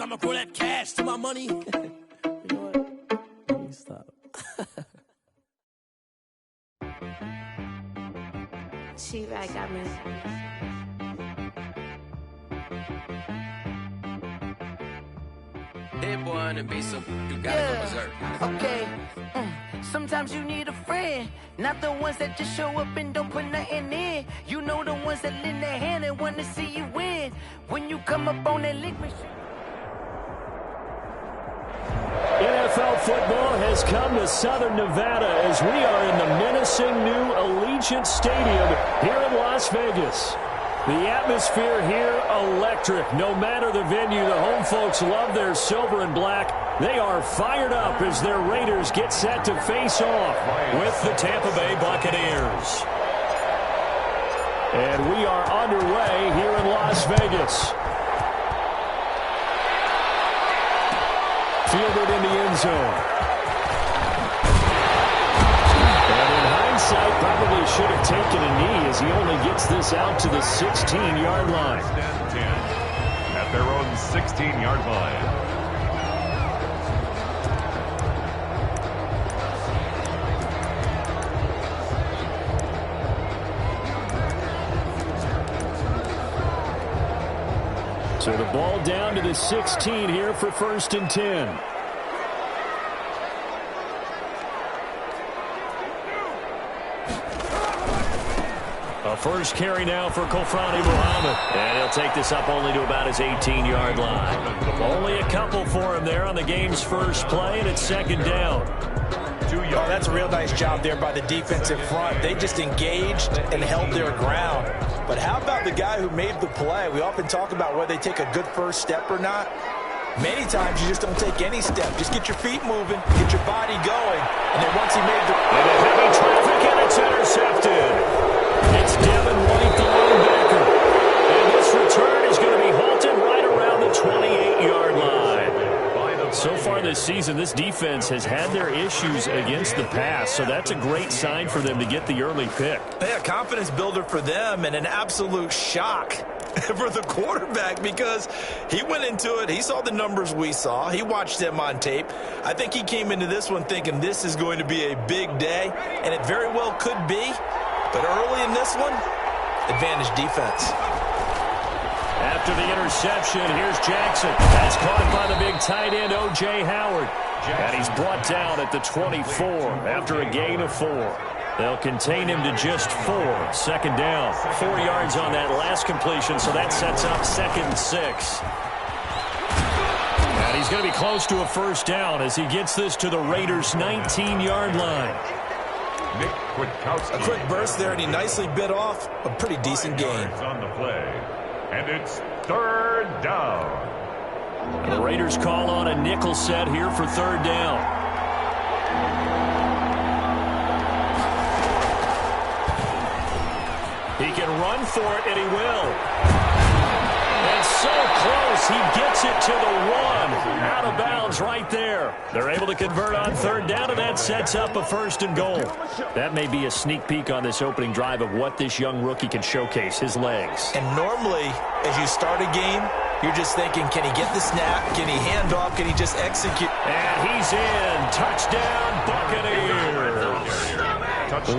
I'ma grow that cash to my money. You know what? Let me stop. She-Rag got me. Hit boy on the beat, so you gotta go berserk. Okay. Sometimes you need a friend, not the ones that just show up and don't put nothing in. You know the ones that lend their hand and want to see you win. When you come up on that link, NFL football has come to Southern Nevada as we are in the menacing new Allegiant Stadium here in Las Vegas. The atmosphere here, electric. No matter the venue, the home folks love their silver and black. They are fired up as their Raiders get set to face off with the Tampa Bay Buccaneers. And we are underway here in Las Vegas. Fielded in the end zone. And in hindsight, probably should have taken a knee as he only gets this out to the 16-yard line. At their own 16-yard line. So the ball down to the 16 here for 1st and 10. A first carry now for Kofrani Muhammad. And he'll take this up only to about his 18-yard line. Only a couple for him there on the game's first play, and it's 2nd down. Oh, that's a real nice job there by the defensive front. They just engaged and held their ground. But how about the guy who made the play? We often talk about whether they take a good first step or not. Many times you just don't take any step. Just get your feet moving, get your body going, and then once he made the... And a heavy traffic, and it's intercepted. It's Devin White, the linebacker. And this return is going to be halted right around the 28-yard line. So far this season, this defense has had their issues against the pass, so that's a great sign for them to get the early pick. Yeah, confidence builder for them and an absolute shock for the quarterback because he went into it. He saw the numbers we saw. He watched them on tape. I think he came into this one thinking this is going to be a big day, and it very well could be. But early in this one, advantage defense. After the interception, here's Jackson. That's caught by the big tight end, O.J. Howard. And he's brought down at the 24 after a gain of 4. They'll contain him to just 4. 2nd down. 4 yards on that last completion, so that sets up 2nd and 6. And he's going to be close to a first down as he gets this to the Raiders' 19-yard line. Nick Kwiatkowski. A quick burst there, and he nicely bit off a pretty decent gain. On the play. And it's 3rd down. And the Raiders call on a nickel set here for 3rd down. He can run for it, and he will. And so close, he gets it to the 1. Out of bounds right there. They're able to convert on 3rd down, and that sets up a 1st and goal. That may be a sneak peek on this opening drive of what this young rookie can showcase, his legs. And normally, as you start a game, you're just thinking, can he get the snap? Can he hand off? Can he just execute? And he's in. Touchdown, Buccaneers.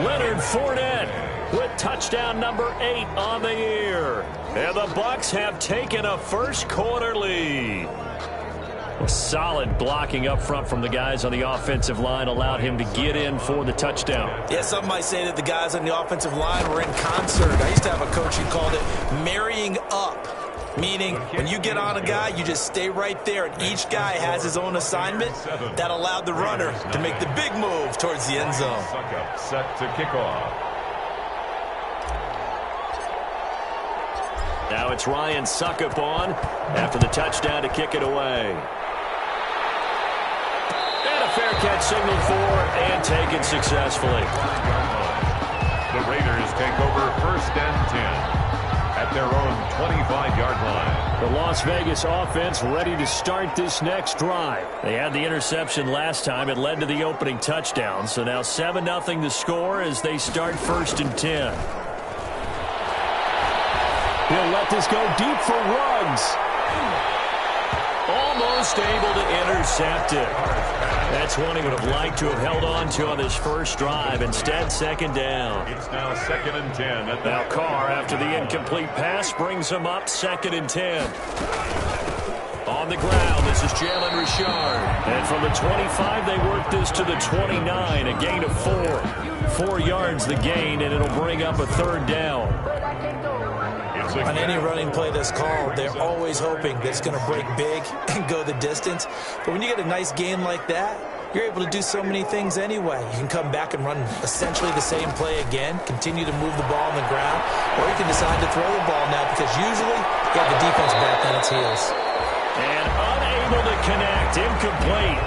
Leonard Fournette with touchdown number 8 on the year. And the Bucs have taken a first-quarter lead. Solid blocking up front from the guys on the offensive line allowed him to get in for the touchdown. Yeah, some might say that the guys on the offensive line were in concert. I used to have a coach who called it marrying up, meaning when you get on a guy, you just stay right there, and each guy has his own assignment. That allowed the runner to make the big move towards the end zone. Set to kick off. Now it's Ryan Suckup on after the touchdown to kick it away. And a fair catch signaled for and taken successfully. The Raiders take over 1st and 10 at their own 25-yard line. The Las Vegas offense ready to start this next drive. They had the interception last time. It led to the opening touchdown. So now 7-0 the score as they start 1st and 10. He'll let this go deep for Ruggs. Just able to intercept it. That's one he would have liked to have held on to on this first drive. Instead, second down. It's now 2nd and 10. Now Carr, after the incomplete pass, brings him up 2nd and 10. On the ground, this is Jalen Richard. And from the 25, they work this to the 29, a gain of 4. 4 yards the gain, and it'll bring up a 3rd down. On any running play that's called, they're always hoping that it's going to break big and go the distance. But when you get a nice gain like that, you're able to do so many things anyway. You can come back and run essentially the same play again, continue to move the ball on the ground, or you can decide to throw the ball now because usually you have the defense back on its heels. And unable to connect, incomplete.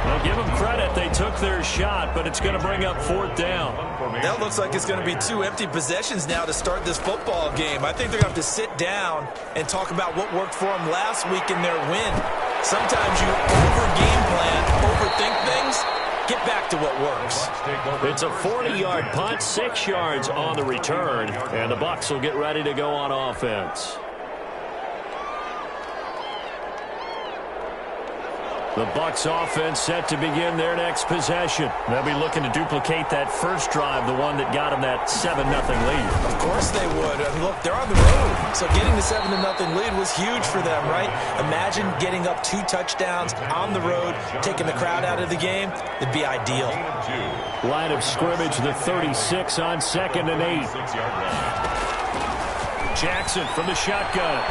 Well, give them credit. They took their shot, but it's going to bring up 4th down. That looks like it's going to be 2 empty possessions now to start this football game. I think they're going to have to sit down and talk about what worked for them last week in their win. Sometimes you over-game plan, overthink things, get back to what works. It's a 40-yard punt, 6 yards on the return, and the Bucs will get ready to go on offense. The Bucs offense set to begin their next possession. They'll be looking to duplicate that first drive, the one that got them that 7-0 lead. Of course they would. I mean, look, they're on the road. So getting the 7-0 lead was huge for them, right? Imagine getting up 2 touchdowns on the road, taking the crowd out of the game. It'd be ideal. Line of scrimmage, the 36 on 2nd and 8. Jackson from the shotgun.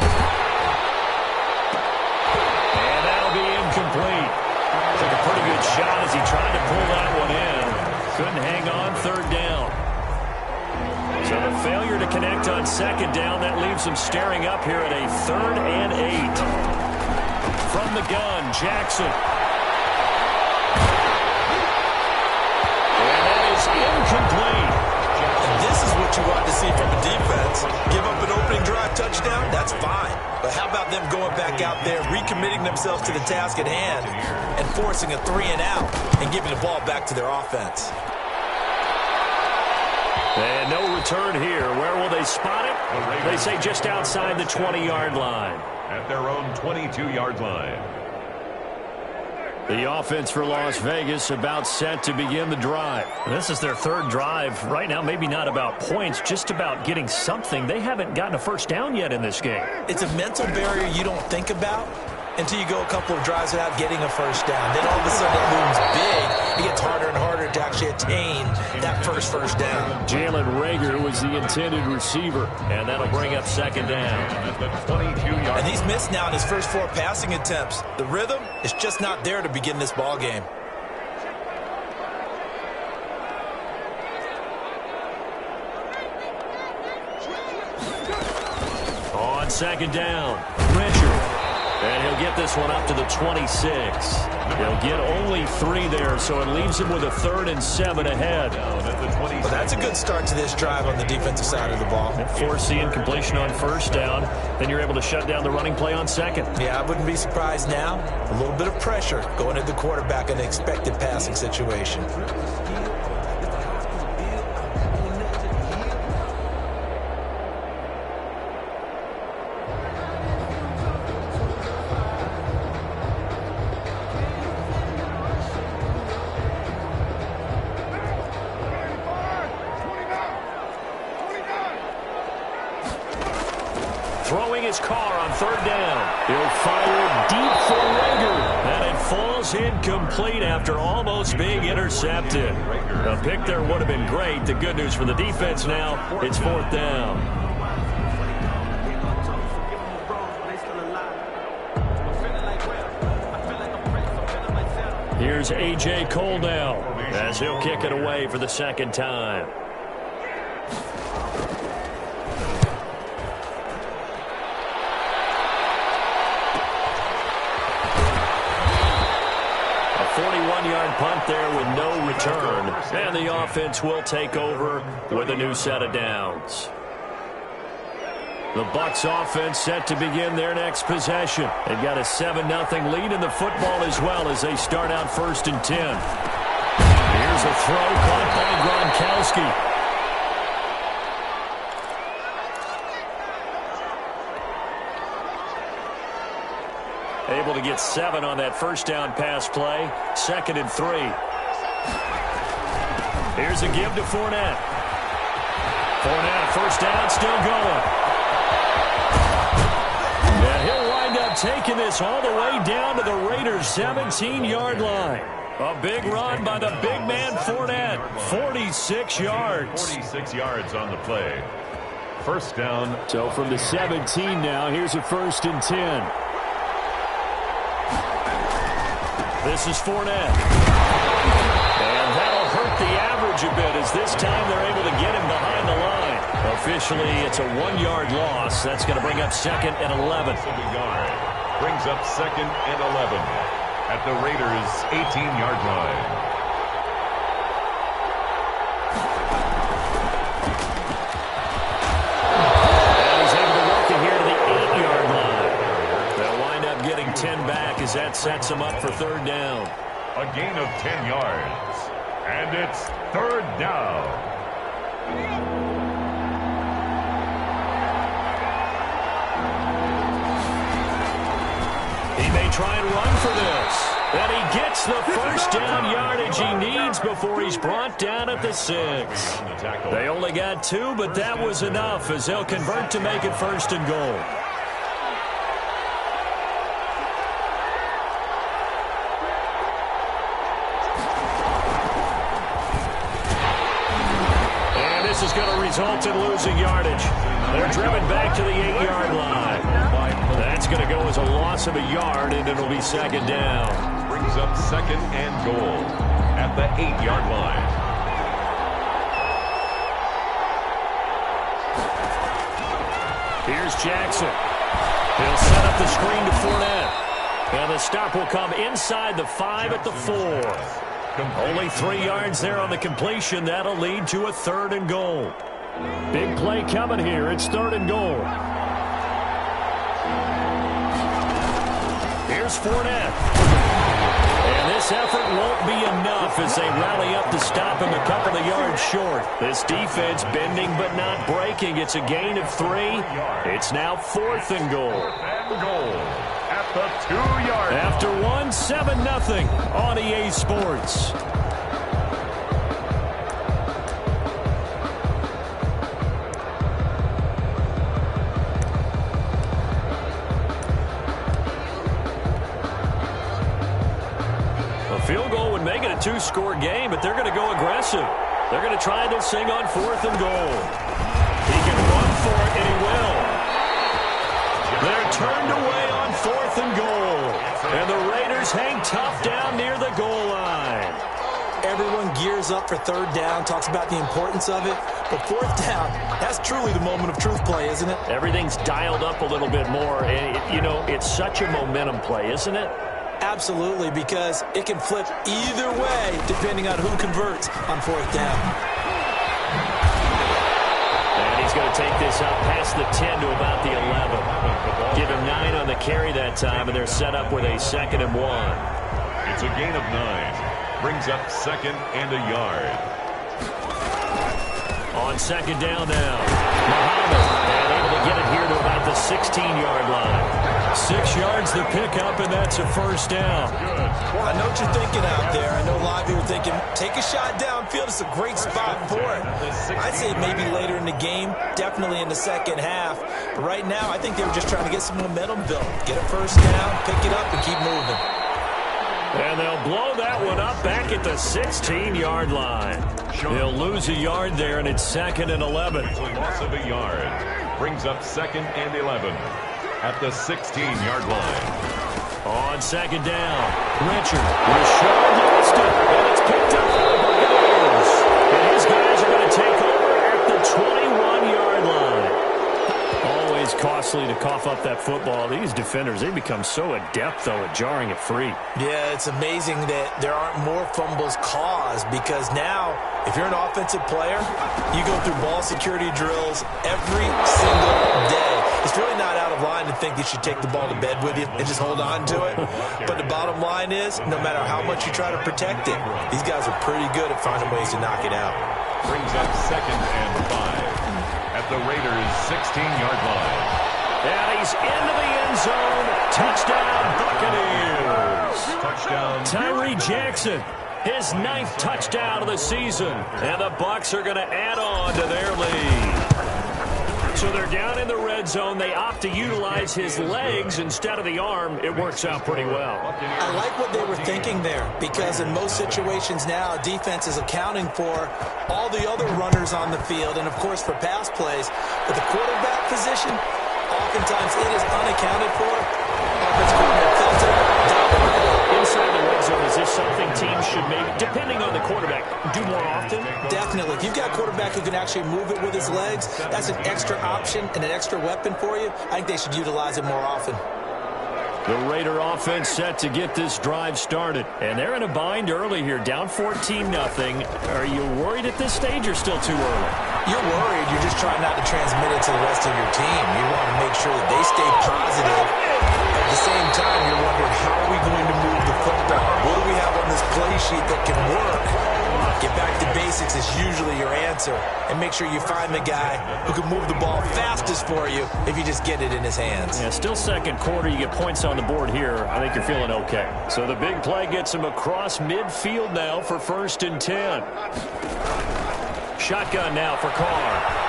Complete. Took a pretty good shot as he tried to pull that one in. Couldn't hang on, 3rd down. So the failure to connect on 2nd down, that leaves him staring up here at a 3rd and 8. From the gun, Jackson. And that is incomplete. And this is what you want to see from a defense. Give up an opening drive touchdown, that's fine. But how about them going back out there, recommitting themselves to the task at hand, and forcing a 3-and-out and giving the ball back to their offense? And no return here. Where will they spot it? They say just outside the 20-yard line. At their own 22-yard line. The offense for Las Vegas about set to begin the drive. This is their 3rd drive. Right now, maybe not about points, just about getting something. They haven't gotten a first down yet in this game. It's a mental barrier you don't think about until you go a couple of drives without getting a first down. Then all of a sudden it looms big. It gets harder and harder to actually attain that first down. Jalen Reagor was the intended receiver, and that'll bring up 2nd down. And he's missed now in his first 4 passing attempts. The rhythm is just not there to begin this ball game. On 2nd down, Richard. And he'll get this one up to the 26. He'll get only 3 there, so it leaves him with a 3rd and 7 ahead. Well, that's a good start to this drive on the defensive side of the ball. Force the incompletion on 1st down. Then you're able to shut down the running play on 2nd. Yeah, I wouldn't be surprised now. A little bit of pressure going at the quarterback in an expected passing situation. Throwing his car on 3rd down. He'll fire deep for Reagor. And it falls incomplete after almost being intercepted. A pick there would have been great. The good news for the defense now, it's 4th down. Here's A.J. Cole now as he'll kick it away for the 2nd time. Punt there with no return. And the offense will take over with a new set of downs. The Bucs offense set to begin their next possession. They've got a 7-0 lead in the football as well as they start out 1st and 10. Here's a throw caught by Gronkowski. Able to get 7 on that first down pass play. 2nd and 3. Here's a give to Fournette. Fournette, first down, still going. And he'll wind up taking this all the way down to the Raiders' 17-yard line. A big run by the big man Fournette. 46 yards. 46 yards on the play. First down. So from the 17 now, here's a 1st and 10. This is Fournette. And that'll hurt the average a bit as this time they're able to get him behind the line. Officially, it's a 1-yard loss. That's going to bring up 2nd and 11. Brings up 2nd and 11 at the Raiders' 18-yard line. And he's able to work it here to the 8-yard line. They'll wind up getting 10 back as that sets them up for 3rd down. A gain of 10 yards. And it's 3rd down. He may try and run for this. And he gets the first down yardage he needs before he's brought down at the 6. They only got 2, but that was enough as they'll convert to make it 1st and goal. And this is going to result in losing yardage. They're driven back to the 8-yard line. That's going to go as a loss of a yard, and it'll be 2nd down. Brings up 2nd and goal at the 8-yard line. Here's Jackson. He'll set up the screen to Fournette. And the stop will come inside the 5 at the 4. Only 3 yards there on the completion. That'll lead to a 3rd and goal. Big play coming here. It's 3rd and goal. Here's Fournette. And this effort won't be enough as they rally up to stop him a couple of yards short. This defense bending but not breaking. It's a gain of 3. It's now 4th and goal. And goal at the 2-yard line. After 1, 7-0 on EA Sports. Field goal would make it a 2-score game, but they're going to go aggressive. They're going to try this thing on 4th and goal. He can run for it, and he will. They're turned away on 4th and goal. And the Raiders hang tough down near the goal line. Everyone gears up for 3rd down, talks about the importance of it. But 4th down, that's truly the moment of truth play, isn't it? Everything's dialed up a little bit more. And, you know, it's such a momentum play, isn't it? Absolutely, because it can flip either way depending on who converts on 4th down. And he's going to take this up past the 10 to about the 11. Give him 9 on the carry that time, and they're set up with a 2nd and 1. It's a gain of 9. Brings up 2nd and a yard. On 2nd down now, Muhammad, and able to get it here to about the 16-yard line. 6 yards the pickup, and that's a 1st down. I know what you're thinking out there. I know a lot of you are thinking, take a shot downfield. It's a great spot for it. I'd say maybe later in the game, definitely in the 2nd half. But right now, I think they were just trying to get some momentum built. Get a 1st down, pick it up, and keep moving. And they'll blow that one up back at the 16-yard line. They'll lose a yard there, and it's 2nd and 11. It's a loss of a yard. Brings up 2nd and 11 at the 16-yard line. On 2nd down, Richard. Rashard lost it, and it's picked up by the Buccaneers. And his guys are going to take over at the 21-yard line. Always costly to cough up that football. These defenders, they become so adept, though, at jarring it free. Yeah, it's amazing that there aren't more fumbles caused because now, if you're an offensive player, you go through ball security drills every single day. It's really not out of line to think you should take the ball to bed with you and just hold on to it. But the bottom line is, no matter how much you try to protect it, these guys are pretty good at finding ways to knock it out. Brings up 2nd and 5 at the Raiders' 16-yard line. And he's into the end zone Touchdown, Buccaneers. Touchdown. Tyree Jackson, his 9th touchdown of the season. And the Bucs are going to add on to their lead. So they're down in the red zone. They opt to utilize his legs instead of the arm. It works out pretty well. I like what they were thinking there, because in most situations now, defense is accounting for all the other runners on the field and, of course, for pass plays. But the quarterback position, oftentimes it is unaccounted for. Offensive coordinator felt it, dominated. Inside the red zone, is this something teams should maybe, depending on the quarterback, do more often? Definitely. If you've got a quarterback who can actually move it with his legs, that's an extra option and an extra weapon for you. I think they should utilize it more often. The Raider offense set to get this drive started. And they're in a bind early here, down 14-0. Are you worried at this stage or still too early? You're worried. You're just trying not to transmit it to the rest of your team. You want to make sure that they stay positive. At the same time, you're wondering, how are we going to move the football? What do we have on this play sheet that can work? Get back to basics is usually your answer. And make sure you find the guy who can move the ball fastest for you if you just get it in his hands. Yeah, still second quarter. You get points on the board here. I think you're feeling okay. So the big play gets him across midfield now for 1st and 10. Shotgun now for Carr.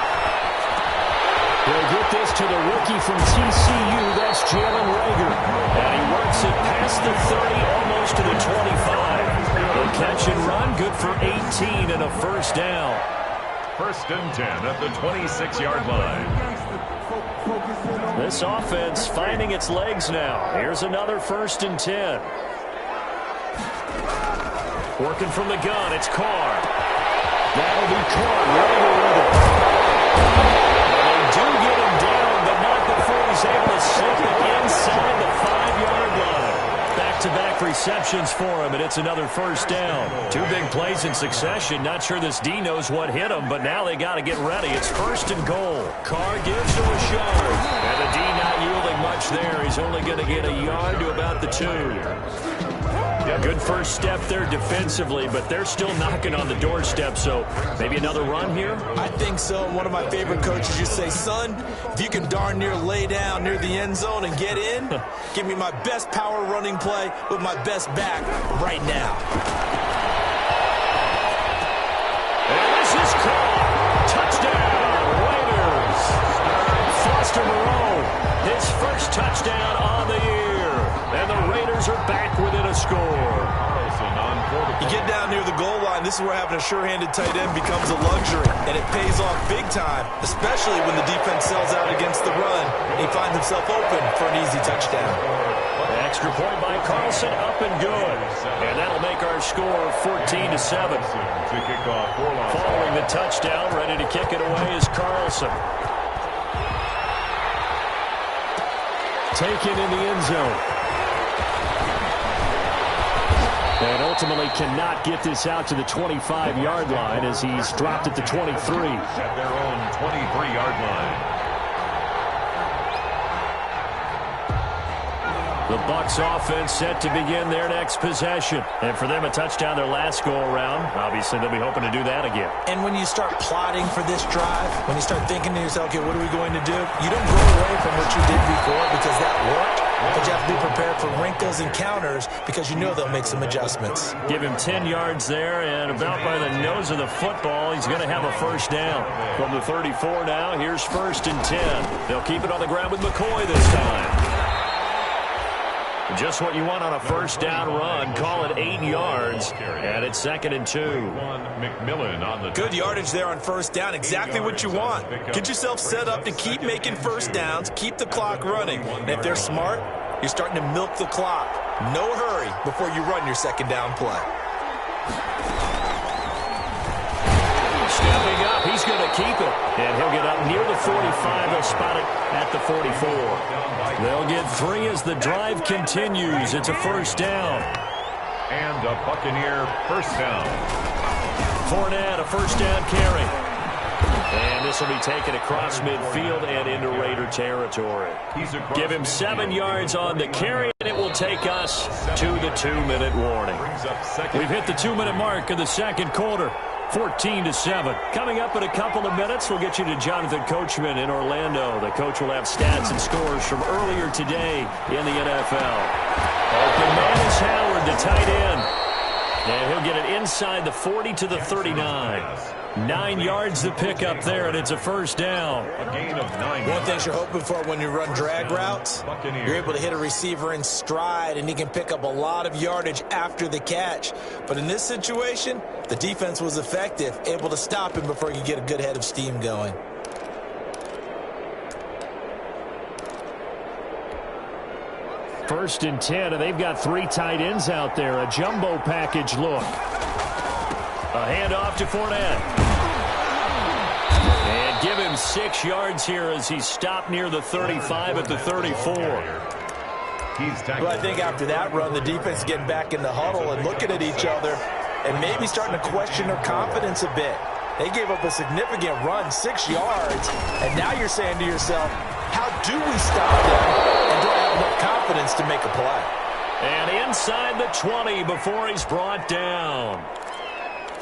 He'll get this to the rookie from TCU. That's Jalen Reagor. And he works it past the 30, almost to the 25. The catch and run, good for 18 and a 1st down. 1st and 10 at the 26-yard line. This offense finding its legs now. Here's another 1st and 10. Working from the gun, it's Carr. That'll be Carr. Reagor with it. They do get him down, but not before he's able to slip it inside the 5-yard line. Back-to-back receptions for him, and it's another 1st down. 2 big plays in succession. Not sure this D knows what hit him, but now they got to get ready. It's 1st and goal. Carr gives him a shot. And the D not yielding much there. He's only going to get a yard to about the 2. Good first step there defensively, but they're still knocking on the doorstep, so maybe another run here? I think so. One of my favorite coaches used to say, son, if you can darn near lay down near the end zone and get in, give me my best power running play with my best back right now. And this is caught. Touchdown, Raiders. Foster Moreau, his 1st touchdown on the year. And the Raiders are back within a score. You get down near the goal line, this is where having a sure-handed tight end becomes a luxury. And it pays off big time, especially when the defense sells out against the run. And he finds himself open for an easy touchdown. An extra point by Carlson, up and good. And that'll make our score 14-7. Following the touchdown, ready to kick it away is Carlson. Taken in the end zone. And ultimately cannot get this out to the 25-yard line as he's dropped at the 23. At their own 23-yard line. The Bucs offense set to begin their next possession. And for them, a touchdown their last go-around. Obviously, they'll be hoping to do that again. And when you start plotting for this drive, when you start thinking to yourself, okay, what are we going to do? You don't go away from what you did before because that worked. But you have to be prepared for wrinkles and counters because you know they'll make some adjustments. Give him 10 yards there, and about by the nose of the football, he's going to have a 1st down. From the 34 now, here's 1st and 10. They'll keep it on the ground with McCoy this time. Just what you want on a 1st down run. Call it 8 yards, and it's 2nd and 2. McMillan on the good yardage there on 1st down. Exactly what you want. Get yourself set up to keep making 1st downs, keep the clock running. And if they're smart, you're starting to milk the clock. No hurry before you run your 2nd down play. Stepping up, he's going to keep it. And he'll get up near the 45. They'll spot it at the 44. They'll get 3 as the drive continues. It's a 1st down. And a Buccaneer 1st down. Fournette, a 1st down carry. And this will be taken across midfield and into Raider territory. Give him 7 yards on the carry, and it will take us to the 2-minute warning. We've hit the 2-minute mark of the 2nd quarter. 14-7. Coming up in a couple of minutes, we'll get you to Jonathan Coachman in Orlando. The coach will have stats and scores from earlier today in the NFL. Open man is Howard, the tight end. And he'll get it inside the 40 to the 39. 9 yards to pick up there, and it's a first down. A gain of 9. One thing you're hoping for when you run drag routes, you're able to hit a receiver in stride, and he can pick up a lot of yardage after the catch. But in this situation, the defense was effective, able to stop him before he could get a good head of steam going. First and 10, and they've got 3 tight ends out there. A jumbo package look. A handoff to Fournette. And give him 6 yards here as he stopped near the 35 at the 34. Well, I think after that run, the defense is getting back in the huddle and looking at each other and maybe starting to question their confidence a bit. They gave up a significant run, 6 yards, and now you're saying to yourself, how do we stop them, and do I have enough confidence to make a play? And inside the 20 before he's brought down.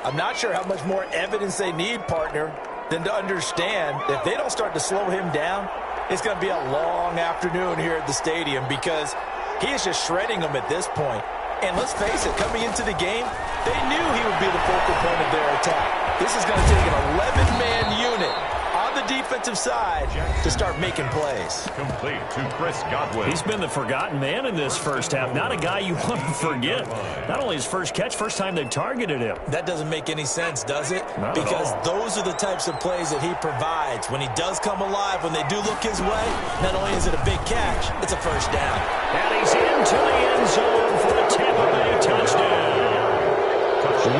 I'm not sure how much more evidence they need, partner, than to understand that if they don't start to slow him down, it's going to be a long afternoon here at the stadium because he is just shredding them at this point. And let's face it, coming into the game, they knew he would be the focal point of their attack. This is going to take an 11-man unit on the defensive side to start making plays. Complete to Chris Godwin. He's been the forgotten man in this first half. Not a guy you want to forget. Not only his first catch, first time they targeted him. That doesn't make any sense, does it? Not because at all. those are the types of plays that he provides. When he does come alive, when they do look his way, not only is it a big catch, it's a first down. And he's into the end zone for a Tampa Bay touchdown.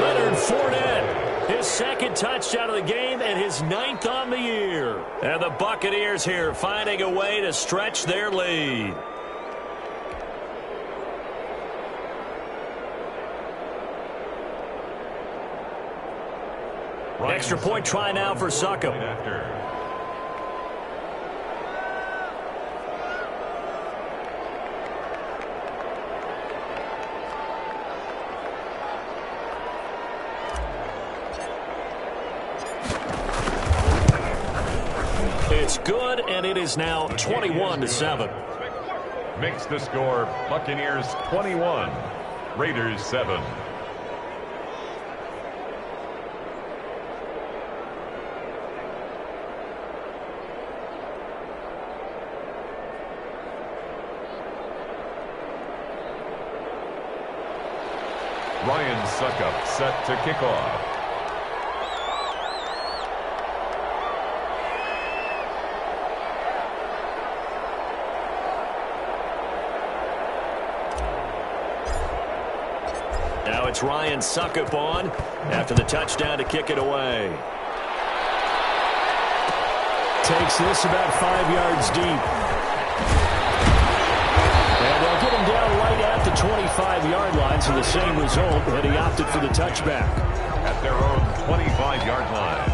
Leonard Fournette, his second touchdown of the game and his 9th on the year. And the Buccaneers here finding a way to stretch their lead. Extra point try now for Succop. It's good, and it is now 21-7. Makes the score Buccaneers 21, Raiders 7. Ryan Succop set to kick off. Now it's Ryan Succop on after the touchdown to kick it away. Takes this about 5 yards deep. And they'll get him down right at the 25-yard line, so the same result, and he opted for the touchback. At their own 25-yard line.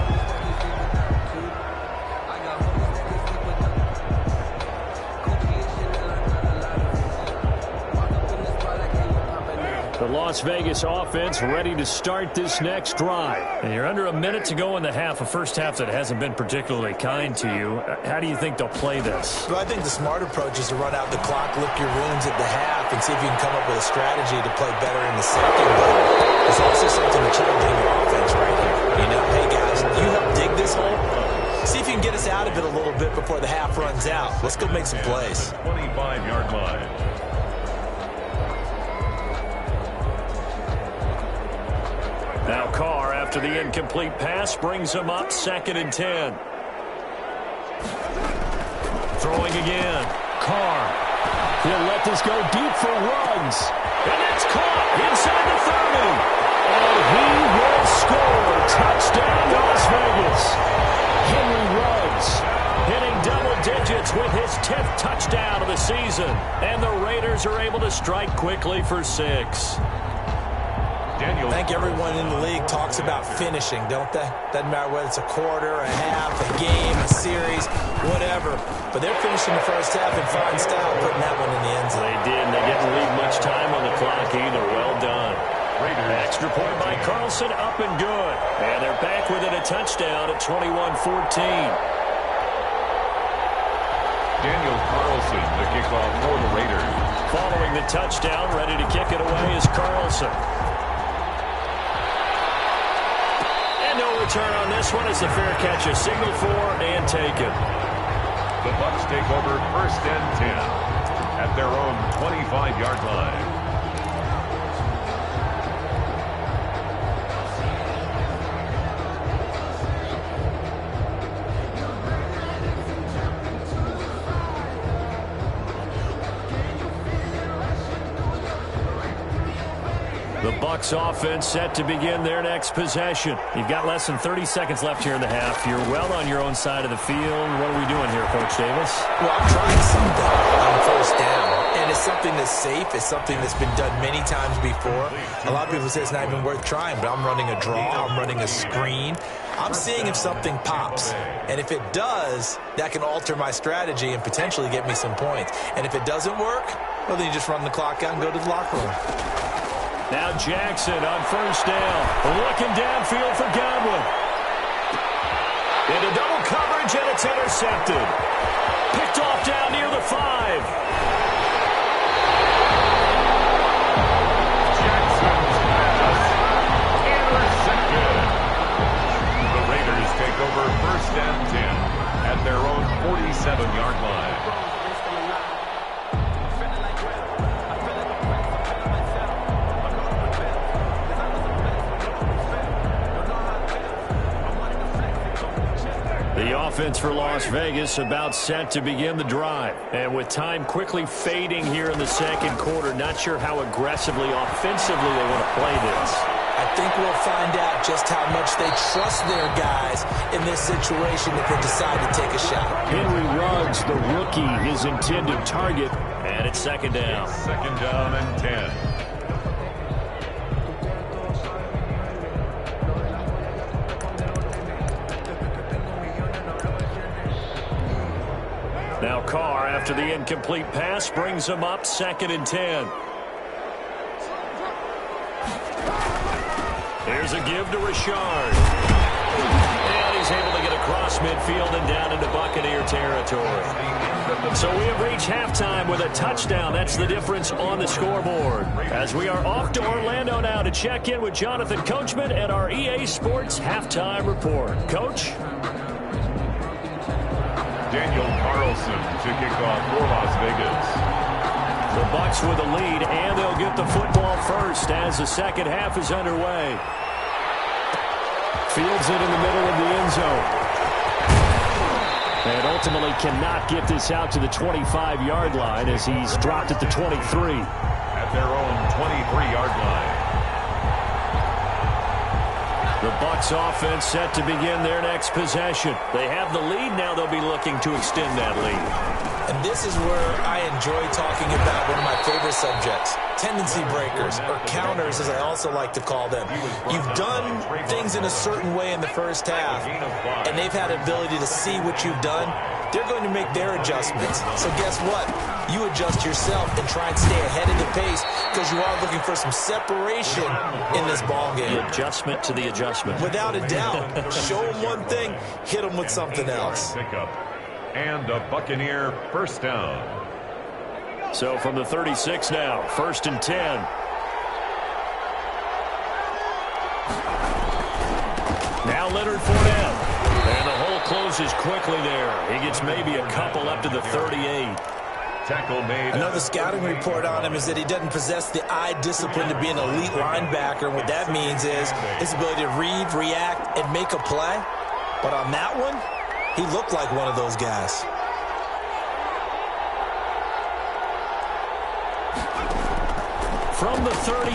The Las Vegas offense ready to start this next drive. And you're under a minute to go in the half, a first half that hasn't been particularly kind to you. How do you think they'll play this? Well, I think the smart approach is to run out the clock, lick your wounds at the half, and see if you can come up with a strategy to play better in the second. But there's also something to challenging your offense right here. You know, hey, guys, you help dig this hole. See if you can get us out of it a little bit before the half runs out. Let's go make some plays. 25-yard line. Now Carr, after the incomplete pass, brings him up 2nd and 10. Throwing again. Carr. He'll let this go deep for Ruggs. And it's caught inside the 30. And he will score. Touchdown, Las Vegas. Henry Ruggs hitting double digits with his 10th touchdown of the season. And the Raiders are able to strike quickly for 6. I think everyone in the league talks about finishing, don't they? Doesn't matter whether it's a quarter, a half, a game, a series, whatever. But they're finishing the first half in fine style, putting that one in the end zone. They did, and they didn't leave much time on the clock either. Well done. Raiders Extra point by Carlson, up and good. And they're back within a touchdown at 21-14. Daniel Carlson, the kickoff for the Raiders. Following the touchdown, ready to kick it away is Carlson. And no return on this one as the fair catch is signaled for and taken. The Bucs take over 1st and 10 at their own 25-yard line. The Bucs offense set to begin their next possession. You've got less than 30 seconds left here in the half. You're well on your own side of the field. What are we doing here, Coach Davis? Well, I'm trying something on 1st down. And it's something that's safe. It's something that's been done many times before. A lot of people say it's not even worth trying, but I'm running a draw. I'm running a screen. I'm seeing if something pops. And if it does, that can alter my strategy and potentially get me some points. And if it doesn't work, well, then you just run the clock out and go to the locker room. Now Jackson on 1st down. Looking downfield for Godwin. Into double coverage, and it's intercepted. Picked off down near the 5. Jackson's pass intercepted. The Raiders take over 1st and 10 at their own 47-yard line. The offense for Las Vegas about set to begin the drive. And with time quickly fading here in the second quarter, not sure how aggressively, offensively they want to play this. I think we'll find out just how much they trust their guys in this situation if they decide to take a shot. Henry Ruggs, the rookie, his intended target, and it's 2nd down. 2nd down and 10. Now Carr, after the incomplete pass, brings him up 2nd and 10. Here's a give to Richard. And he's able to get across midfield and down into Buccaneer territory. So we have reached halftime with a touchdown. That's the difference on the scoreboard. As we are off to Orlando now to check in with Jonathan Coachman and our EA Sports halftime report. Coach? Daniel Carlson to kick off for Las Vegas. The Bucs with a lead, and they'll get the football first as the second half is underway. Fields it in the middle of the end zone. And ultimately cannot get this out to the 25-yard line as he's dropped at the 23. At their own 23-yard line. The Bucs offense set to begin their next possession. They have the lead. Now they'll be looking to extend that lead. And this is where I enjoy talking about one of my favorite subjects, tendency breakers, or counters as I also like to call them. You've done things in a certain way in the first half, and they've had the ability to see what you've done. They're going to make their adjustments. So guess what? You adjust yourself and try and stay ahead of the pace because you are looking for some separation in this ball game. The adjustment to the adjustment. Without a doubt. Show them one thing, hit them with something else. Pickup. And a Buccaneer 1st down. So from the 36 now, 1st and 10. Now Leonard Fournette. And the hole closes quickly there. He gets maybe a couple up to the 38. Tackle made. Another scouting report on him is that he doesn't possess the eye discipline to be an elite linebacker. And what that means is his ability to read, react, and make a play. But on that one, he looked like one of those guys. From the 38,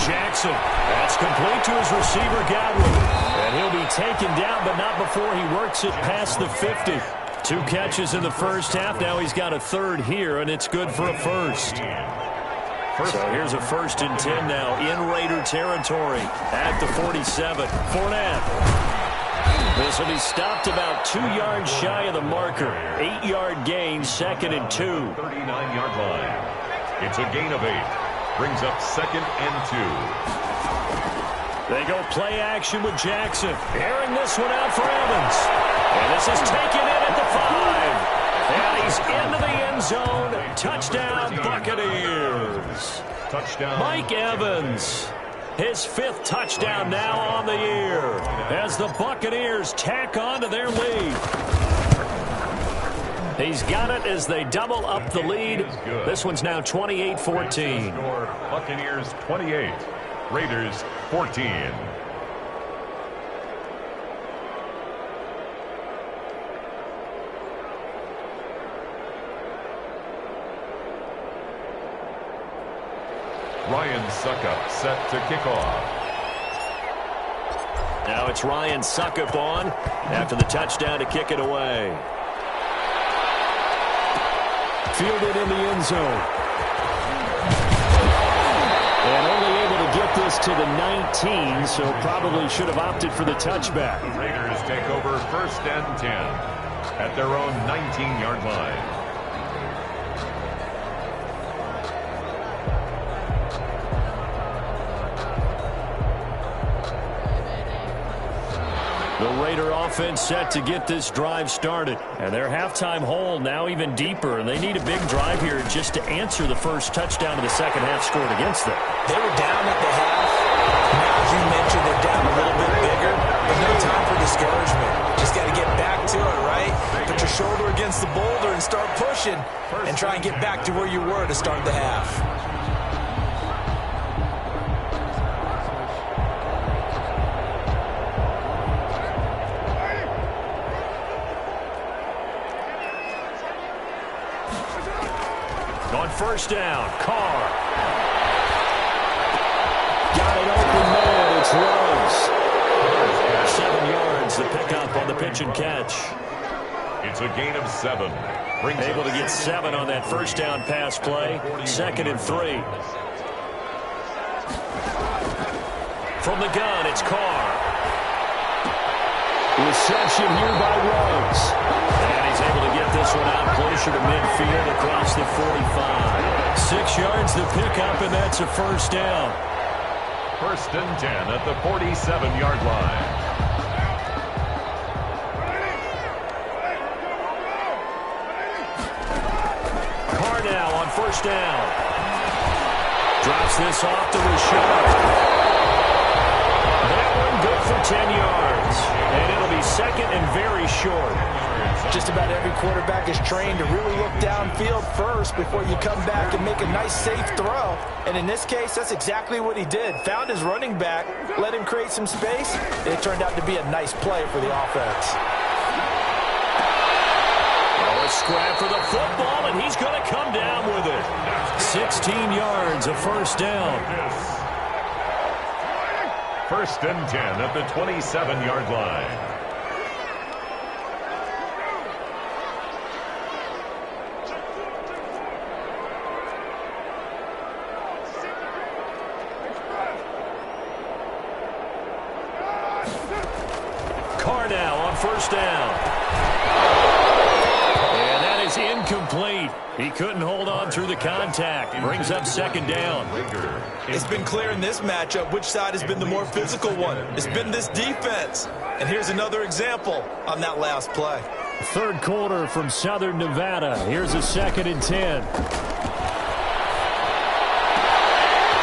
Jackson. That's complete to his receiver, Godwin. And he'll be taken down, but not before he works it past the 50. 2 catches in the first half. Now he's got a 3rd here, and it's good for a first. So here's a 1st and 10 now in Raider territory at the 47. Fournette. This will be stopped about 2 yards shy of the marker. 8-yard gain, 2nd and 2. 39-yard line. It's a gain of 8. Brings up 2nd and 2. They go play action with Jackson. Airing this one out for Evans. And this is taken in at the 5. And he's into the end zone. Touchdown, Buccaneers. Touchdown. Mike Evans. His 5th touchdown now on the year as the Buccaneers tack on to their lead. He's got it as they double up the lead. This one's now 28-14. Buccaneers 28, Raiders 14. Ryan Suckup set to kick off. Now it's Ryan Suckup on after the touchdown to kick it away. Fielded in the end zone. And only able to get this to the 19, so probably should have opted for the touchback. The Raiders take over 1st and 10 at their own 19-yard line. The Raider offense set to get this drive started. And their halftime hole now even deeper. And they need a big drive here just to answer the first touchdown of the second half scored against them. They were down at the half. Now, as you mentioned, they're down a little bit bigger. But no time for discouragement. Just got to get back to it, right? Put your shoulder against the boulder and start pushing. And try and get back to where you were to start the half. On first down, Carr. Got it open man, it's Rose. 7 yards, the pickup on the pitch and catch. It's a gain of 7. Able to get 7 on that first down pass play. 2nd and 3. From the gun, it's Carr. Reception here by Rose. And he's able to get this one out closer to midfield across the 45. 6 yards the pickup, and that's a first down. 1st and 10 at the 47-yard line. Carr now on first down. Drops this off to Rashard. That one good for 10 yards. And it'll be 2nd and very short. Just about every quarterback is trained to really look downfield first before you come back and make a nice, safe throw. And in this case, that's exactly what he did. Found his running back, let him create some space, and it turned out to be a nice play for the offense. Oh, a scrap for the football, and he's going to come down with it. 16 yards, a first down. 1st and 10 at the 27-yard line. Carr now on first down. And that is incomplete. He couldn't hold on through the contact. Brings up 2nd down. It's been clear in this matchup which side has been the more physical one. It's been this defense. And here's another example on that last play. 3rd quarter from Southern Nevada. Here's a 2nd and 10.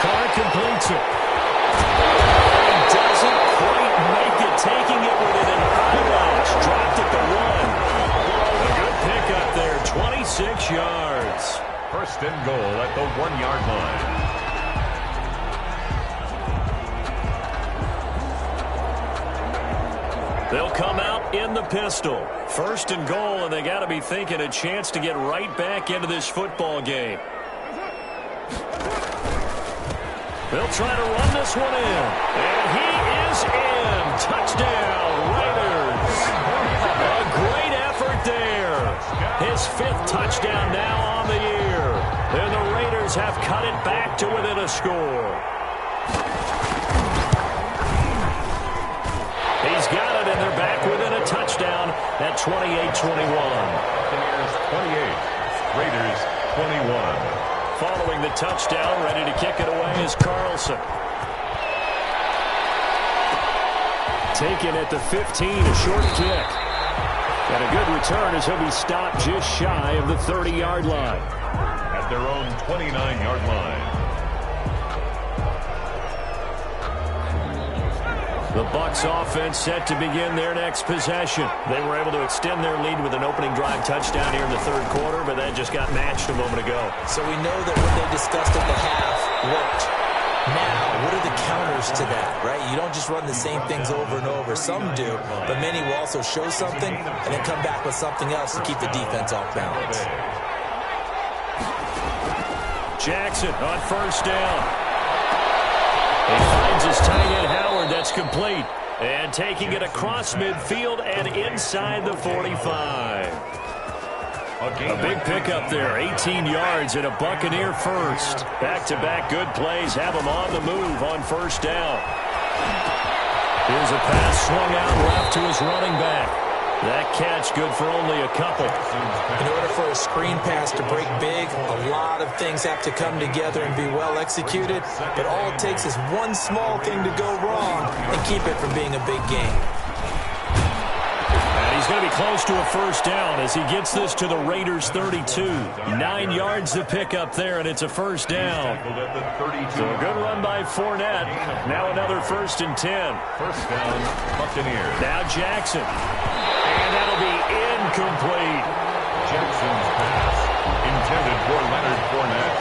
Carr completes it. Doesn't quite make it, taking it with an eyelash. Dropped at the 1. A good pickup there, 26 yards. 1st and goal at the 1-yard line. They'll come out in the pistol. 1st and goal, and they got to be thinking a chance to get right back into this football game. They'll try to run this one in. And he is in. Touchdown, Raiders. A great effort there. His 5th touchdown now on the year. And the Raiders have cut it back to within a score. He's got it, and they're back within a touchdown at 28-21. Buccaneers 28, Raiders 21. following the touchdown. Ready to kick it away is Carlson. Taken at the 15, a short kick. And a good return as he'll be stopped just shy of the 30-yard line. At their own 29-yard line. The Bucs offense set to begin their next possession. They were able to extend their lead with an opening drive touchdown here in the third quarter, but that just got matched a moment ago. So we know that what they discussed at the half worked. Now, what are the counters to that, right? You don't just run the same things over and over. Some do, but many will also show something and then come back with something else to keep the defense off balance. Jackson on first down. He finds his tight end Howard. That's complete. And taking it across midfield and inside the 45. A big pickup there. 18 yards and a Buccaneer first. Back-to-back good plays have him on the move on first down. Here's a pass swung out left to his running back. That catch good for only a couple. In order for a screen pass to break big, a lot of things have to come together and be well executed. But all it takes is one small thing to go wrong and keep it from being a big game. And he's going to be close to a first down as he gets this to the Raiders' 32. 9 yards to pick up there, and it's a first down. So a good run by Fournette. Now another 1st and 10. First down, Buccaneers. Now Jackson. And that'll be incomplete. Jackson's pass, intended for Leonard Fournette,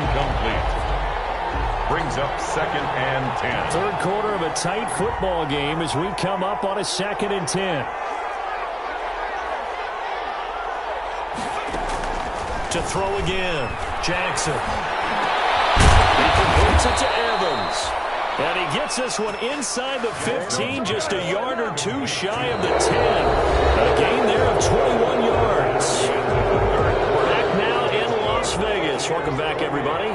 incomplete. Brings up 2nd and 10. Third quarter of a tight football game as we come up on a 2nd and 10. To throw again, Jackson. He completes it to Evans. And he gets this one inside the 15, just a yard or two shy of the 10. A gain there of 21 yards. Back now in Las Vegas. Welcome back, everybody.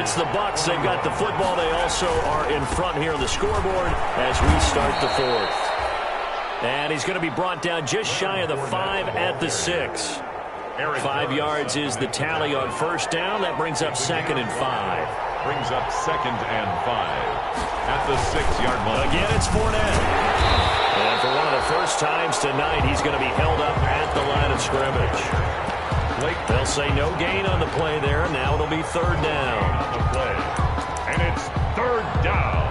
It's the Bucs. They've got the football. They also are in front here on the scoreboard as we start the fourth. And he's going to be brought down just shy of the 5 at the 6. 5 yards is the tally on first down. That brings up 2nd and 5. Brings up 2nd and 5 at the 6-yard line. Again, it's Fournette. And for one of the first times tonight, he's going to be held up at the line of scrimmage. They'll say no gain on the play there. Now it'll be 3rd down. On the play. And it's 3rd down.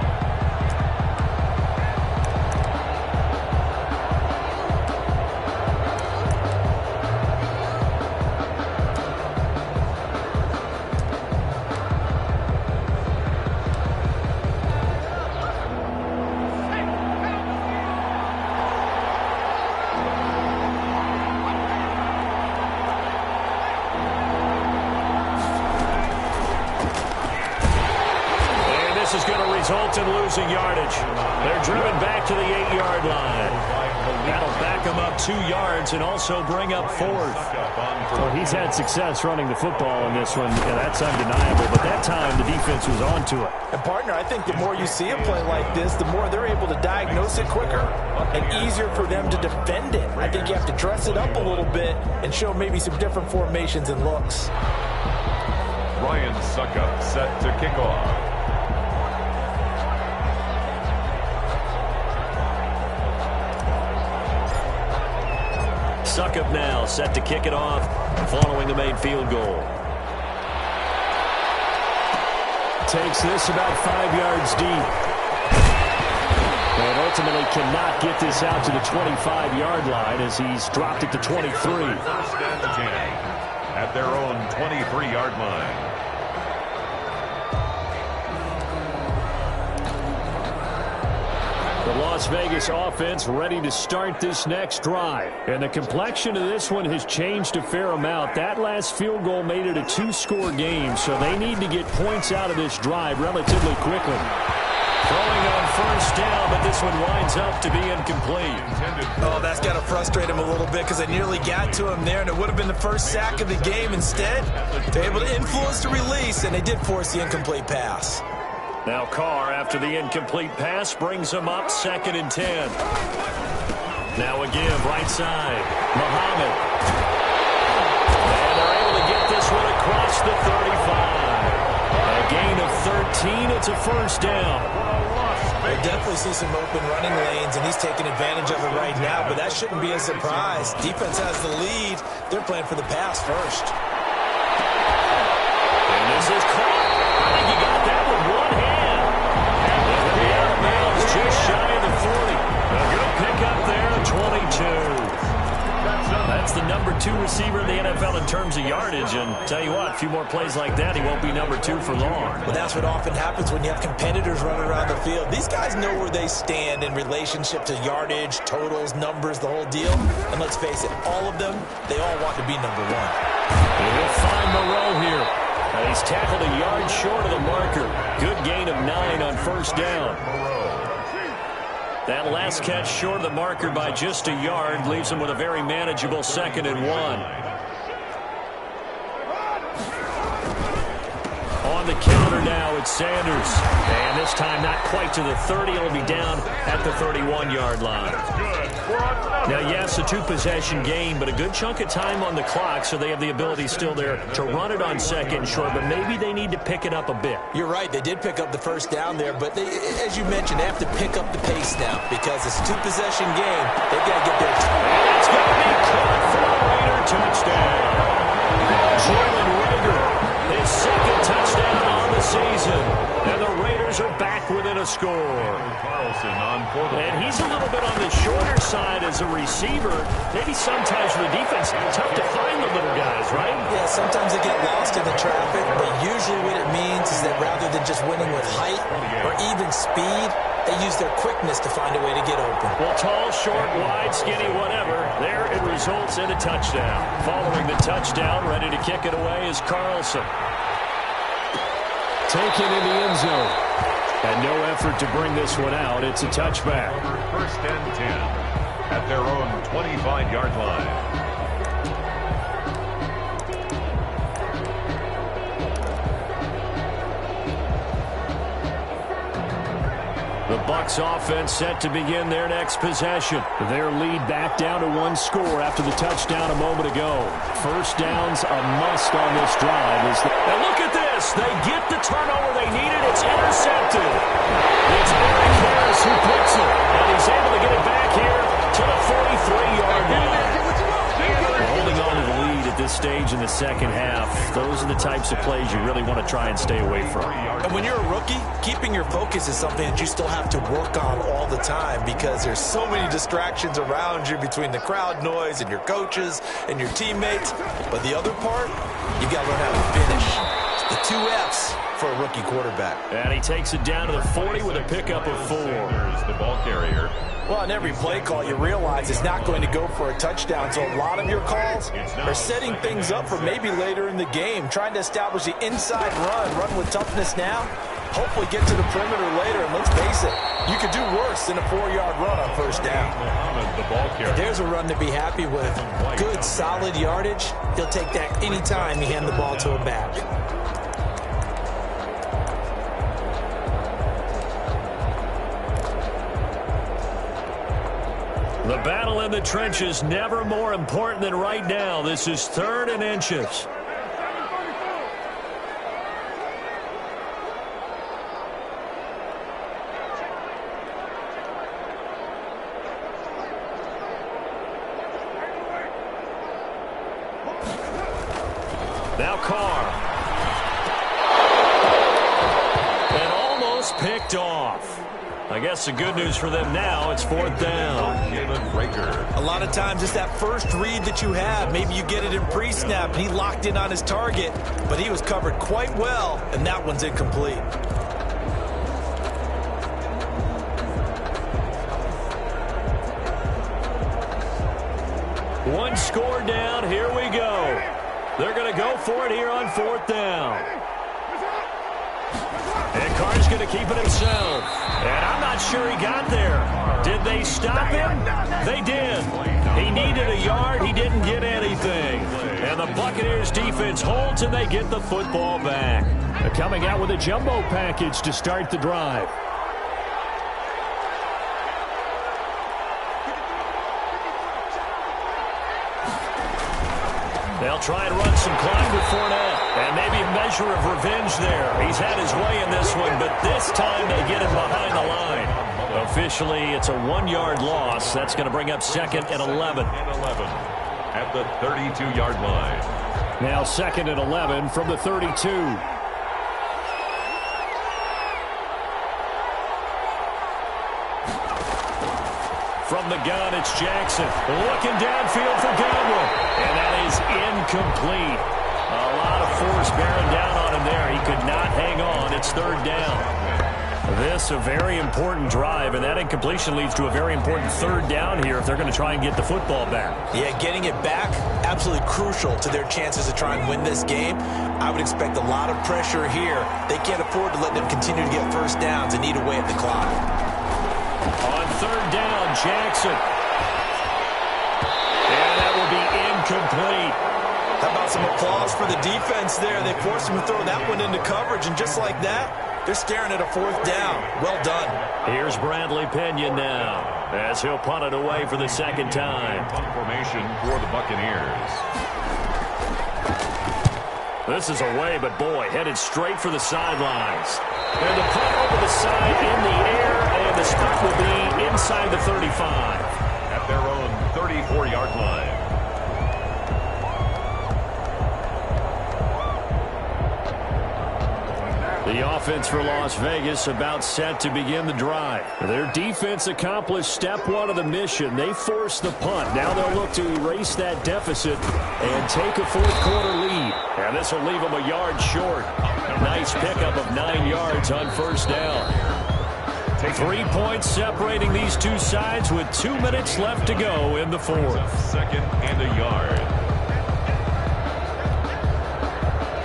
Result in losing yardage. They're driven back to the 8-yard line. That'll back them up 2 yards and also bring up 4th. Well, he's had success running the football in this one, and that's undeniable. But that time, the defense was onto it. And, partner, I think the more you see a play like this, the more they're able to diagnose it quicker and easier for them to defend it. I think you have to dress it up a little bit and show maybe some different formations and looks. Ryan Suckup set to kick off. Suckup now set to kick it off following the made field goal. Takes this about 5 yards deep. And ultimately cannot get this out to the 25-yard line as he's dropped it to 23. 1st and 10 at their own 23-yard line. The Las Vegas offense ready to start this next drive. And the complexion of this one has changed a fair amount. That last field goal made it a 2-score game, so they need to get points out of this drive relatively quickly. Throwing on first down, but this one winds up to be incomplete. Oh, that's got to frustrate him a little bit because they nearly got to him there, and it would have been the first sack of the game. Instead, they're able to influence the release, and they did force the incomplete pass. Now Carr, after the incomplete pass, brings him up 2nd and 10. Now again, right side, Muhammad. And they're able to get this one across the 35. gain of 13. It's a first down. We'll definitely see some open running lanes, and he's taking advantage of it right now, but that shouldn't be a surprise. Defense has the lead. They're playing for the pass first. And this is caught. I think he got that with one hand. And it'll be out of bounds just shy of the 40. A good pickup there at 22. That's the number 2 receiver in the NFL in terms of yardage. And tell you what, a few more plays like that, he won't be number 2 for long. Well, that's what often happens when you have competitors running around the field. These guys know where they stand in relationship to yardage, totals, numbers, the whole deal. And let's face it, all of them, they all want to be number 1. And he'll find Moreau here. And he's tackled a yard short of the marker. Good gain of 9 on first down. That last catch short of the marker by just a yard leaves him with a very manageable 2nd and 1. On the counter now, it's Sanders. And this time not quite to the 30. It'll be down at the 31-yard line. Now, yes, a 2-possession game, but a good chunk of time on the clock, so they have the ability still there to run it on 2nd and short, but maybe they need to pick it up a bit. You're right. They did pick up the first down there, but they, as you mentioned, they have to pick up the pace now because it's a 2-possession game. They've got to get their time. And it's going to be caught for a Raider touchdown. Jalen Reagor, his 2nd touchdown on the season. And the Raiders are back within a score. And he's a little bit on the shorter side as a receiver. Maybe sometimes for the defense, tough to find the little guys, right? Yeah, sometimes they get lost in the traffic, but usually what it means is that rather than just winning with height or even speed, they use their quickness to find a way to get open. Well, tall, short, wide, skinny, whatever, there it results in a touchdown. Following the touchdown, ready to kick it away is Carlson. Taken in the end zone. And no effort to bring this one out. It's a touchback. First and 10 at their own 25-yard line. The Bucs offense set to begin their next possession. Their lead back down to 1 score after the touchdown a moment ago. First down's a must on this drive. And look at this. They get the turnover they needed. It's intercepted. It's Eric Harris who picks it. And he's able to get it back here to the 43-yard line. Holding on to the lead at this stage in the second half. Those are the types of plays you really want to try and stay away from. And when you're a rookie, keeping your focus is something that you still have to work on all the time because there's so many distractions around you between the crowd noise and your coaches and your teammates. But the other part, you got to learn how to finish. It's the 2 F's for a rookie quarterback. And he takes it down to the 40 with a pickup of 4. Here's the ball carrier. Well, on every play call, you realize it's not going to go for a touchdown. So a lot of your calls are setting things up for maybe later in the game, trying to establish the inside run with toughness now, hopefully get to the perimeter later. And let's face it, you could do worse than a 4-yard run on first down. There's a run to be happy with. Good, solid yardage. He'll take that anytime you hand the ball to a back. The battle in the trenches never more important than right now. This is 3rd and inches. Now Carr. And almost picked off. I guess the good news for them now, it's 4th down. A lot of times it's that first read that you have. Maybe you get it in pre-snap, and he locked in on his target, but he was covered quite well, and that one's incomplete. One score down. Here we go. They're going to go for it here on 4th down. And Carr's going to keep it himself. And I'm not sure he got there. Did they stop him? They did. He needed a yard. He didn't get anything. And the Buccaneers defense holds, and they get the football back. They're coming out with a jumbo package to start the drive. They'll try and run some clock with Fournette. And maybe a measure of revenge there. He's had his way in this one, but this time they get him behind the line. Officially, it's a 1-yard loss. That's going to bring up 2nd and 11. At the 32-yard line. Now 2nd and 11 from the 32. From the gun, it's Jackson. Looking downfield for Godwin. And that is incomplete. A lot of force bearing down on him there. He could not hang on. It's 3rd down. This a very important drive, and that incompletion leads to a very important 3rd down here if they're going to try and get the football back. Yeah, getting it back, absolutely crucial to their chances to try and win this game. I would expect a lot of pressure here. They can't afford to let them continue to get first downs and eat away at the clock. On 3rd down, Jackson. And that will be incomplete. How about some applause for the defense there? They forced him to throw that one into coverage, and just like that, they're staring at a 4th down. Well done. Here's Bradley Pinion now as he'll punt it away for the 2nd time. Punt formation for the Buccaneers. This is away, but boy, headed straight for the sidelines. And the punt over the side in the air, and the spot will be inside the 35. At their own 34-yard line. The offense for Las Vegas about set to begin the drive. Their defense accomplished step 1 of the mission. They forced the punt. Now they'll look to erase that deficit and take a 4th quarter lead. And this will leave them a yard short. Nice pickup of 9 yards on 1st down. 3 points separating these two sides with 2 minutes left to go in the 4th. 2nd and a yard.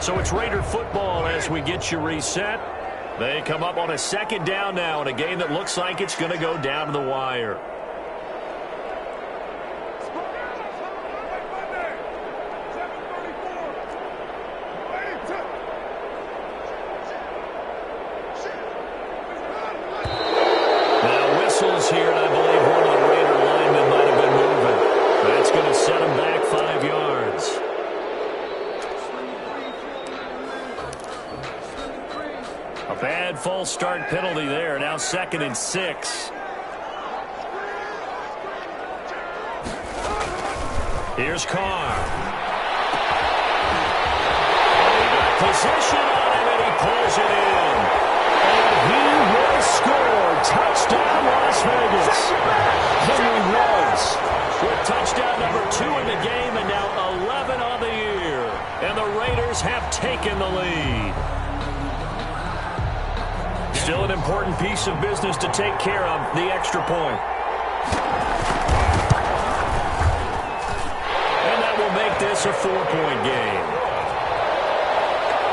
So it's Raider football as we get you reset. They come up on a 2nd down now in a game that looks like it's going to go down to the wire. Now whistles here, and I believe one of the Raider linemen might have been moving. That's going to set them back 5 yards. A bad false start penalty there. Now 2nd and 6. Here's Carr. He got possession on him, and he pulls it in. And he will score. Touchdown, Las Vegas. Henry Ruggs with touchdown number 2 in the game, and now 11 on the year. And the Raiders have taken the lead. Still an important piece of business to take care of, the extra point. And that will make this a 4-point game.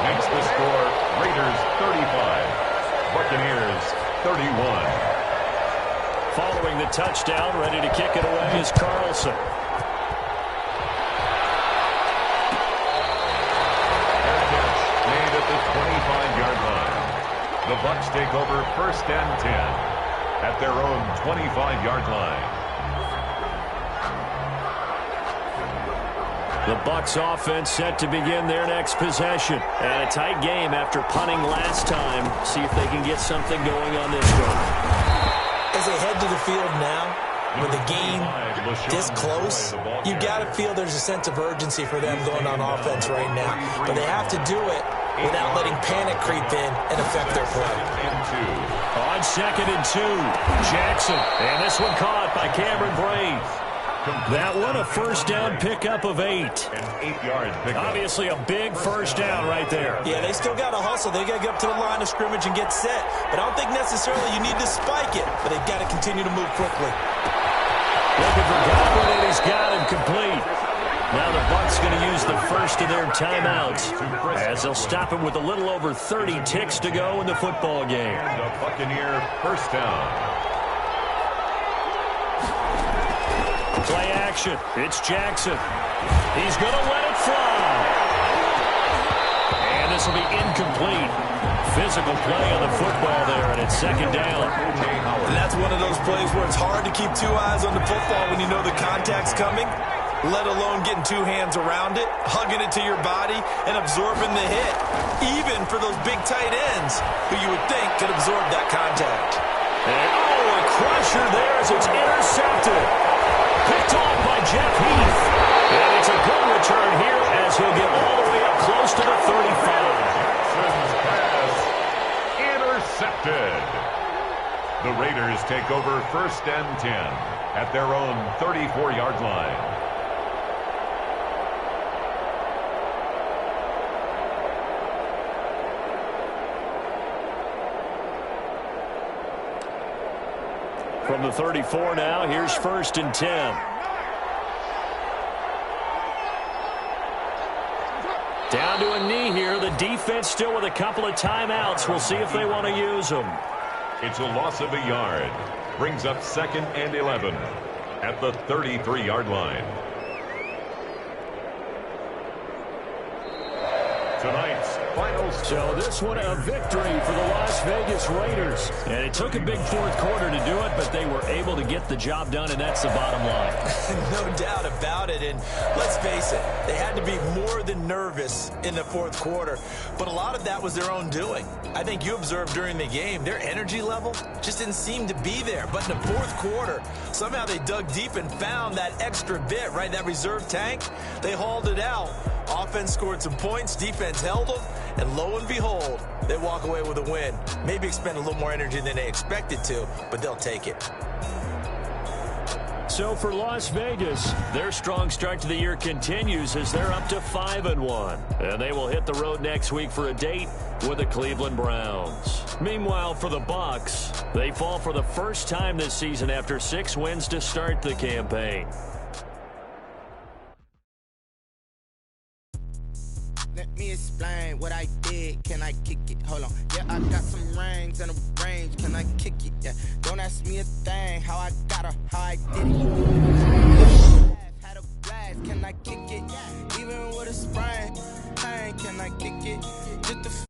Makes the score Raiders 35, Buccaneers 31. Following the touchdown, ready to kick it away is Carlson. Fair catch made at the 25-yard line. The Bucs take over 1st and 10 at their own 25-yard line. The Bucs offense set to begin their next possession. And a tight game after punting last time. See if they can get something going on this one. As they head to the field now, with the game this close, you've got to feel there's a sense of urgency for them going on offense right now. But they have to do it without letting panic creep in and affect their play. On 2nd and 2, Jackson. And this one caught by Cameron Brate. That one a 1st down pickup of 8. An 8-yard pickup. Obviously a big 1st down right there. Yeah, they still got to hustle. They got to get up to the line of scrimmage and get set. But I don't think necessarily you need to spike it. But they've got to continue to move quickly. Looking for Godwin, and he's got him complete. Now the Bucs going to use the first of their timeouts as they'll stop him with a little over 30 ticks to go in the football game. And a Buccaneer 1st down. Play action. It's Jackson. He's going to let it fly. And this will be incomplete. Physical play on the football there, and it's 2nd down. And that's one of those plays where it's hard to keep 2 eyes on the football when you know the contact's coming. let alone getting two hands around it, hugging it to your body, and absorbing the hit, even for those big tight ends who you would think could absorb that contact. And, a crusher there as it's intercepted. Picked off by Jeff Heath. And it's a good return here as he'll get all the way up close to the 35. Intercepted. The Raiders take over 1st and 10 at their own 34-yard line. From the 34 now, here's 1st and 10. Down to a knee here. The defense still with a couple of timeouts. We'll see if they want to use them. It's a loss of a yard. Brings up 2nd and 11 at the 33-yard line. Tonight's final score. So this one a victory for the Las Vegas Raiders. And it took a big fourth quarter to do it, but they were able to get the job done, and that's the bottom line. No doubt about it. And let's face it, they had to be more than nervous in the fourth quarter. But a lot of that was their own doing. I think you observed during the game, their energy level just didn't seem to be there. But in the fourth quarter, somehow they dug deep and found that extra bit, right, that reserve tank. They hauled it out. Offense scored some points, defense held them, and lo and behold, they walk away with a win. Maybe expend a little more energy than they expected to, but they'll take it. So for Las Vegas, their strong start to the year continues as they're up to 5-1. And they will hit the road next week for a date with the Cleveland Browns. Meanwhile, for the Bucs, they fall for the first time this season after 6 wins to start the campaign. Let me explain what I did. Can I kick it? Hold on. Yeah, I got some rings and a range. Can I kick it? Yeah. Don't ask me a thing. How I got her, how I did it. Had a blast. Can I kick it? Even with a sprain. Can I kick it? Just